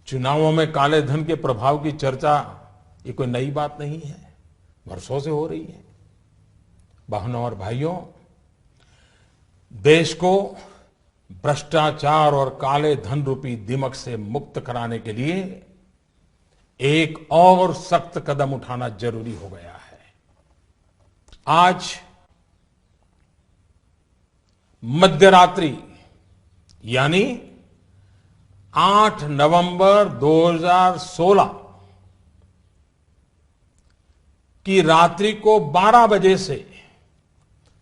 चुनावों में काले धन के प्रभाव की चर्चा ये कोई नई बात नहीं है, वर्षों से हो रही है। बहनों और भाइयों, देश को भ्रष्टाचार और काले धन रूपी दिमक से मुक्त कराने के लिए एक और सख्त कदम उठाना जरूरी हो गया है। आज मध्यरात्रि यानी 8 नवंबर 2016 की रात्रि को 12 बजे से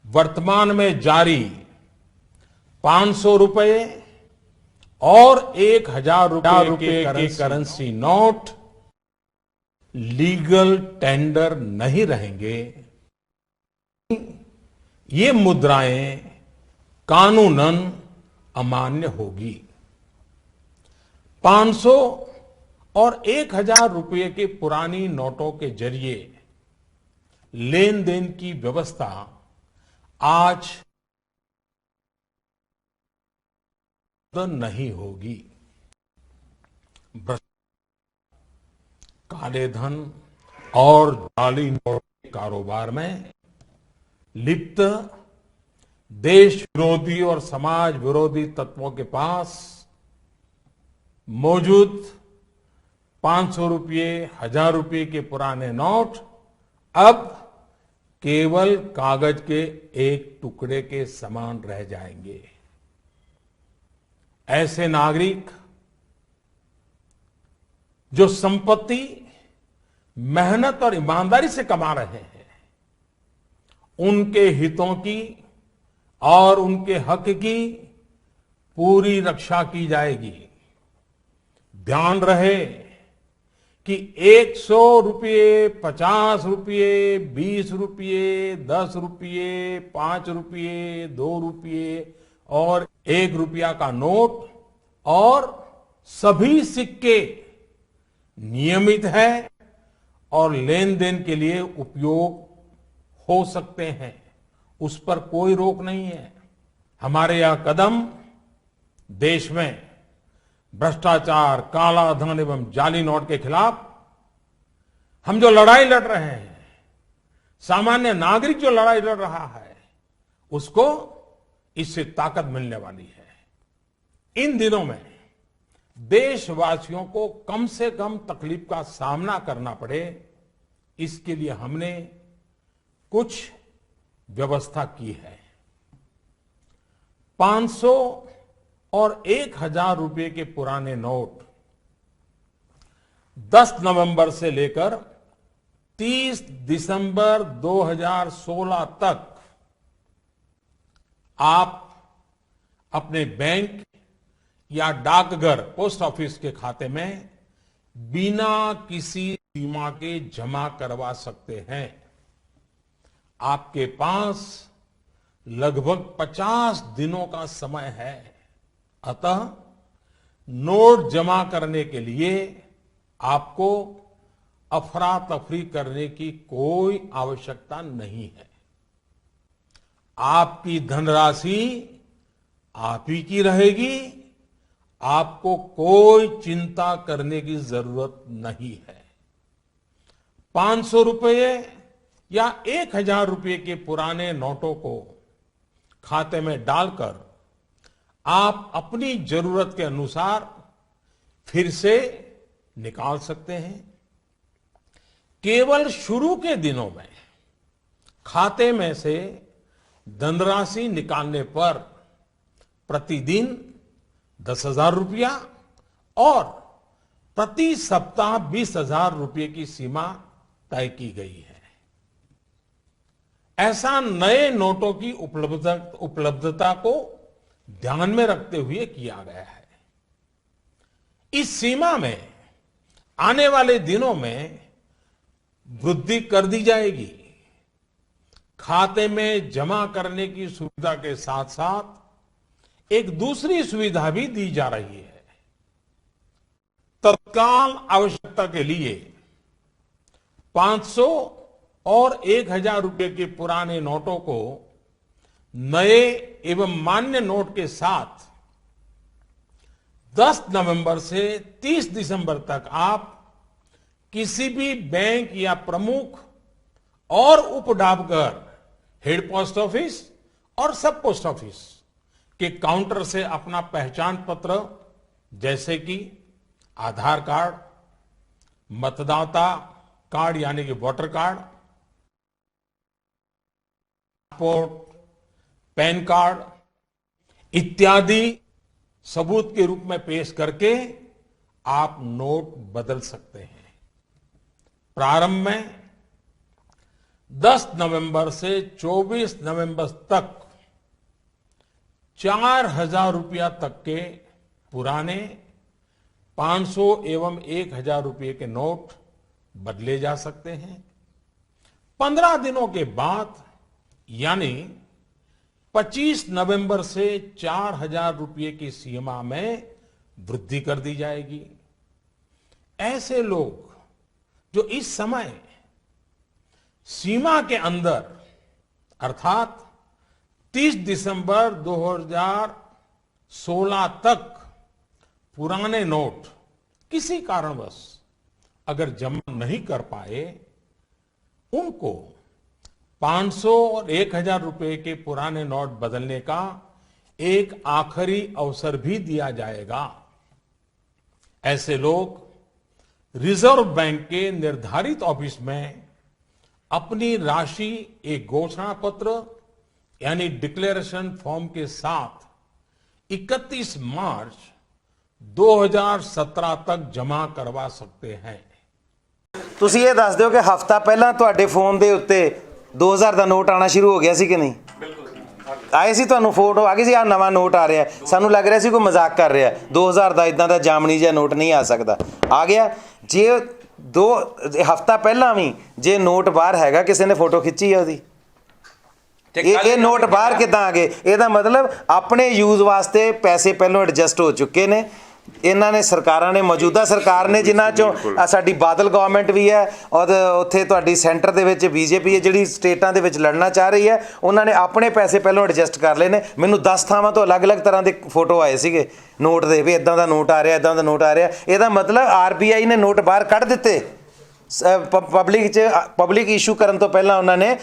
वर्तमान में जारी 500 रुपए और 1000 रुपए के करेंसी नोट लीगल टेंडर नहीं रहेंगे। ये मुद्राएं कानूनन अमान्य होगी। 500 और 1000 रुपए के पुरानी नोटों के जरिए लेन देन की व्यवस्था आज नहीं होगी। काले धन और जाली नोट के कारोबार में लिप्त देश विरोधी और समाज विरोधी तत्वों के पास मौजूद 500 रुपये, 1000 रुपये के पुराने नोट अब केवल कागज के एक टुकड़े के समान रह जाएंगे। ऐसे नागरिक जो संपत्ति मेहनत और ईमानदारी से कमा रहे हैं, उनके हितों की और उनके हक की पूरी रक्षा की जाएगी। ध्यान रहे कि 100 रुपये, 50 रुपये, 20 रुपये, 10 रुपये, 5 रुपये, 2 रुपये और 1 रुपया का नोट और सभी सिक्के नियमित है और लेन देन के लिए उपयोग हो सकते हैं, उस पर कोई रोक नहीं है। हमारे यह कदम देश में भ्रष्टाचार, काला धन एवं जाली नोट के खिलाफ हम जो लड़ाई लड़ रहे हैं, सामान्य नागरिक जो लड़ाई लड़ रहा है, उसको इससे ताकत मिलने वाली है। इन दिनों में देशवासियों को कम से कम तकलीफ का सामना करना पड़े, इसके लिए हमने कुछ व्यवस्था की है। 500 और 1000 रुपये के पुराने नोट 10 नवंबर से लेकर 30 दिसंबर 2016 तक आप अपने बैंक या डाकघर, पोस्ट ऑफिस के खाते में बिना किसी सीमा के जमा करवा सकते हैं। आपके पास लगभग 50 दिनों का समय है। अतः नोट जमा करने के लिए आपको अफरा तफरी करने की कोई आवश्यकता नहीं है। आपकी धनराशि आप ही की रहेगी, आपको कोई चिंता करने की जरूरत नहीं है। 500 रुपये या 1000 रुपये के पुराने नोटों को खाते में डालकर आप अपनी जरूरत के अनुसार फिर से निकाल सकते हैं। केवल शुरू के दिनों में खाते में से धनराशि निकालने पर प्रतिदिन 10,000 रुपया और प्रति सप्ताह 20,000 रुपये की सीमा तय की गई है। ऐसा नए नोटों की उपलब्धता को ध्यान में रखते हुए किया गया है। इस सीमा में आने वाले दिनों में वृद्धि कर दी जाएगी। खाते में जमा करने की सुविधा के साथ साथ एक दूसरी सुविधा भी दी जा रही है। तत्काल आवश्यकता के लिए 500 और 1000 रुपये के पुराने नोटों को नए एवं मान्य नोट के साथ 10 नवंबर से 30 दिसंबर तक आप किसी भी बैंक या प्रमुख और उप डाकघर, हेड पोस्ट ऑफिस और सब पोस्ट ऑफिस के काउंटर से अपना पहचान पत्र जैसे कि आधार कार्ड, मतदाता कार्ड यानी कि voter card, passport, pan card इत्यादि सबूत के रूप में पेश करके आप नोट बदल सकते हैं। प्रारंभ में 10 नवंबर से 24 नवंबर तक 4,000 रुपया तक के पुराने 500 एवं 1,000 रुपये के नोट बदले जा सकते हैं। 15 दिनों के बाद यानी 25 नवंबर से 4,000 रुपये की सीमा में वृद्धि कर दी जाएगी। ऐसे लोग जो इस समय सीमा के अंदर अर्थात 30 दिसंबर 2016 तक पुराने नोट किसी कारणवश अगर जमा नहीं कर पाए, उनको 500 और 1,000 रुपए के पुराने नोट बदलने का एक आखिरी अवसर भी दिया जाएगा। ऐसे लोग रिजर्व बैंक के निर्धारित ऑफिस में अपनी राशि एक घोषणा पत्र यानी डिक्लेरेशन फॉर्म के साथ 31 मार्च 2017 तक जमा करवा सकते हैं। ਤੁਸੀਂ ਇਹ ਦੱਸ ਦਿਓ ਕਿ ਹਫਤਾ ਪਹਿਲਾਂ ਤੁਹਾਡੇ ਫੋਨ ਦੇ ਉੱਤੇ 2000 ਦਾ ਨੋਟ ਆਣਾ ਸ਼ੁਰੂ ਹੋ ਗਿਆ ਸੀ ਕਿ ਨਹੀਂ? ਆਏ ਸੀ ਤੁਹਾਨੂੰ ਫੋਟੋ ਆ ਗਈ ਸੀ, ਆ ਨਵਾਂ ਨੋਟ ਆ ਰਿਹਾ, ਸਾਨੂੰ ਲੱਗ ਰਿਹਾ ਸੀ ਕੋਈ ਮਜ਼ਾਕ ਕਰ ਰਿਹਾ, 2000 ਦਾ ਇਦਾਂ ਦਾ ਜਾਮਣੀ ਜਿਹਾ ਨੋਟ ਨਹੀਂ ਆ ਸਕਦਾ, ਆ ਗਿਆ। ਜੇ ਹਫਤਾ ਪਹਿਲਾਂ ਵੀ ਜੇ ਨੋਟ ਬਾਹਰ ਹੈਗਾ, ਕਿਸੇ ਨੇ ਫੋਟੋ ਖਿੱਚੀ ਹੈ ਉਹਦੀ, ਇਹ ਨੋਟ ਬਾਹਰ ਕਿੱਦਾਂ ਆ ਗਏ? ਇਹਦਾ ਮਤਲਬ ਆਪਣੇ ਯੂਜ਼ ਵਾਸਤੇ ਪੈਸੇ ਪਹਿਲਾਂ ਐਡਜਸਟ ਹੋ ਚੁੱਕੇ ਨੇ। ਇਹਨਾਂ ਨੇ ਸਰਕਾਰਾਂ ਨੇ, ਮੌਜੂਦਾ ਸਰਕਾਰ ਨੇ, ਜਿਨ੍ਹਾਂ ਚੋਂ ਸਾਡੀ ਬਾਦਲ ਗਵਰਨਮੈਂਟ ਵੀ ਹੈ ਔਰ ਉੱਥੇ ਤੁਹਾਡੀ ਸੈਂਟਰ ਦੇ ਵਿੱਚ ਬੀਜੇਪੀ ਹੈ ਜਿਹੜੀ ਸਟੇਟਾਂ ਦੇ ਵਿੱਚ ਲੜਨਾ ਚਾਹ ਰਹੀ ਹੈ, ਉਹਨਾਂ ਨੇ ਆਪਣੇ ਪੈਸੇ ਪਹਿਲਾਂ ਐਡਜਸਟ ਕਰ ਲਏ ਨੇ। ਮੈਨੂੰ 10 ਥਾਵਾਂ ਤੋਂ ਅਲੱਗ-ਅਲੱਗ ਤਰ੍ਹਾਂ ਦੇ ਫੋਟੋ ਆਏ ਸੀਗੇ ਨੋਟ ਦੇ ਵੀ ਇੱਦਾਂ ਦਾ ਨੋਟ ਆ ਰਿਹਾ, ਇੱਦਾਂ ਦਾ ਨੋਟ ਆ ਰਿਹਾ। ਇਹਦਾ ਮਤਲਬ ਆਰਬੀਆਈ ਨੇ ਨੋਟ ਬਾਹਰ ਕੱਢ ਦਿੱਤੇ। ਪਬਲਿਕ ਇਸ਼ੂ ਕਰਨ ਤੋਂ ਪਹਿਲਾਂ ਉਹਨਾਂ ਨੇ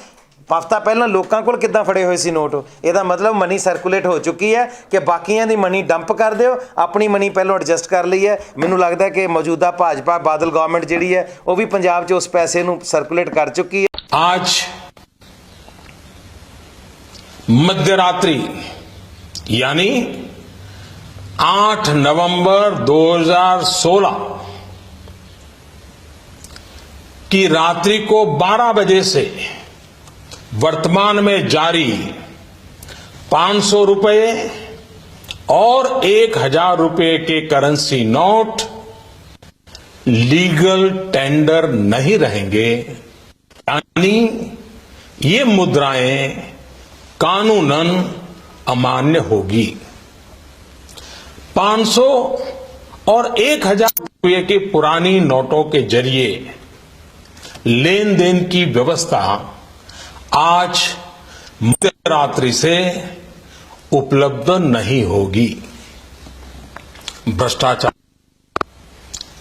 ਹਫ਼ਤਾ ਪਹਿਲਾਂ ਲੋਕਾਂ ਕੋਲ ਕਿੱਦਾਂ ਫੜੇ ਹੋਏ ਸੀ ਨੋਟ। ਇਹਦਾ ਮਤਲਬ ਮਨੀ ਸਰਕੂਲੇਟ ਹੋ ਚੁੱਕੀ ਹੈ ਕਿ ਬਾਕੀਆਂ ਦੀ ਮਨੀ ਡੰਪ ਕਰ ਦਿਓ, ਆਪਣੀ ਮਨੀ ਪਹਿਲਾਂ ਐਡਜਸਟ ਕਰ ਲਈ ਹੈ। ਮੈਨੂੰ ਲੱਗਦਾ ਕਿ ਮੌਜੂਦਾ ਭਾਜਪਾ ਬਾਦਲ ਗਵਰਨਮੈਂਟ ਜਿਹੜੀ ਹੈ ਉਹ ਵੀ ਪੰਜਾਬ 'ਚ ਉਸ ਪੈਸੇ ਨੂੰ ਸਰਕੂਲੇਟ ਕਰ ਚੁੱਕੀ ਹੈ। आज मध्यरात्रि यानी 8 नवंबर 2016 की रात्रि को 12 बजे से वर्तमान में जारी 500 रुपए और 1,000 रुपए के करेंसी नोट लीगल टेंडर नहीं रहेंगे, यानी ये मुद्राएं कानूनन अमान्य होगी। 500 और 1,000 रुपये के पुरानी नोटों के जरिए लेन देन की व्यवस्था आज मध्यरात्रि से उपलब्ध नहीं होगी। भ्रष्टाचार,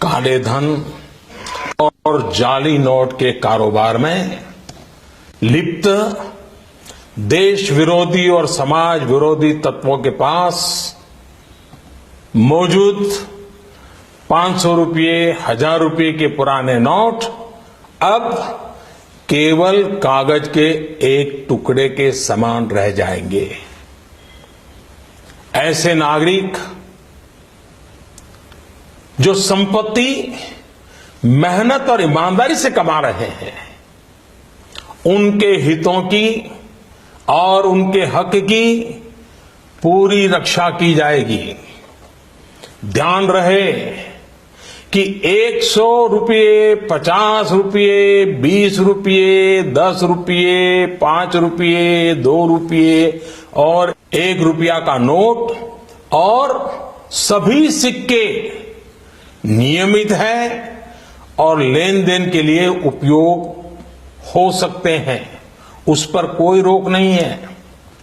काले धन और जाली नोट के कारोबार में लिप्त देश विरोधी और समाज विरोधी तत्वों के पास मौजूद 500 रुपये, 1,000 रुपये के पुराने नोट अब केवल कागज के एक टुकड़े के समान रह जाएंगे। ऐसे नागरिक जो संपत्ति मेहनत और ईमानदारी से कमा रहे हैं, उनके हितों की और उनके हक की पूरी रक्षा की जाएगी। ध्यान रहे कि 100 रुपये, 50 रुपये, 20 रुपये, 10 रुपये, 5 रुपये, 2 रुपये और 1 रुपया का नोट और सभी सिक्के नियमित है और लेन देन के लिए उपयोग हो सकते हैं, उस पर कोई रोक नहीं है।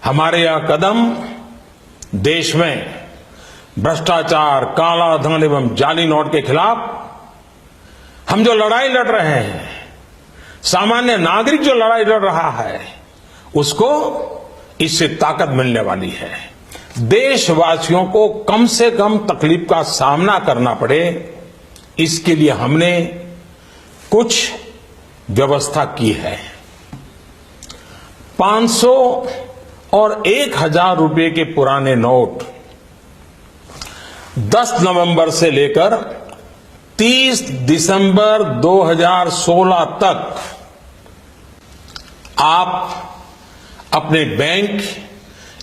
हमारे यह कदम देश में भ्रष्टाचार, काला धन एवं जाली नोट के खिलाफ हम जो लड़ाई लड़ रहे हैं, सामान्य नागरिक जो लड़ाई लड़ रहा है, उसको इससे ताकत मिलने वाली है। देशवासियों को कम से कम तकलीफ का सामना करना पड़े, इसके लिए हमने कुछ व्यवस्था की है। 500 और 1000 रुपए के पुराने नोट 10 नवंबर से लेकर 30 दिसंबर 2016 तक आप अपने बैंक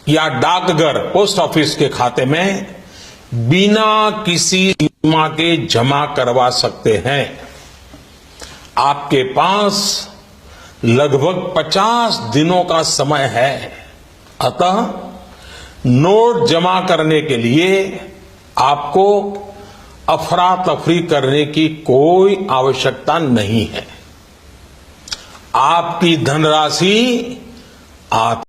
या डाकघर पोस्ट ऑफिस के खाते में बिना किसी सीमा के जमा करवा सकते हैं। आपके पास लगभग 50 दिनों का समय है, अतः नोट जमा करने के लिए आपको अफरा तफरी करने की कोई आवश्यकता नहीं है। आपकी धनराशि आप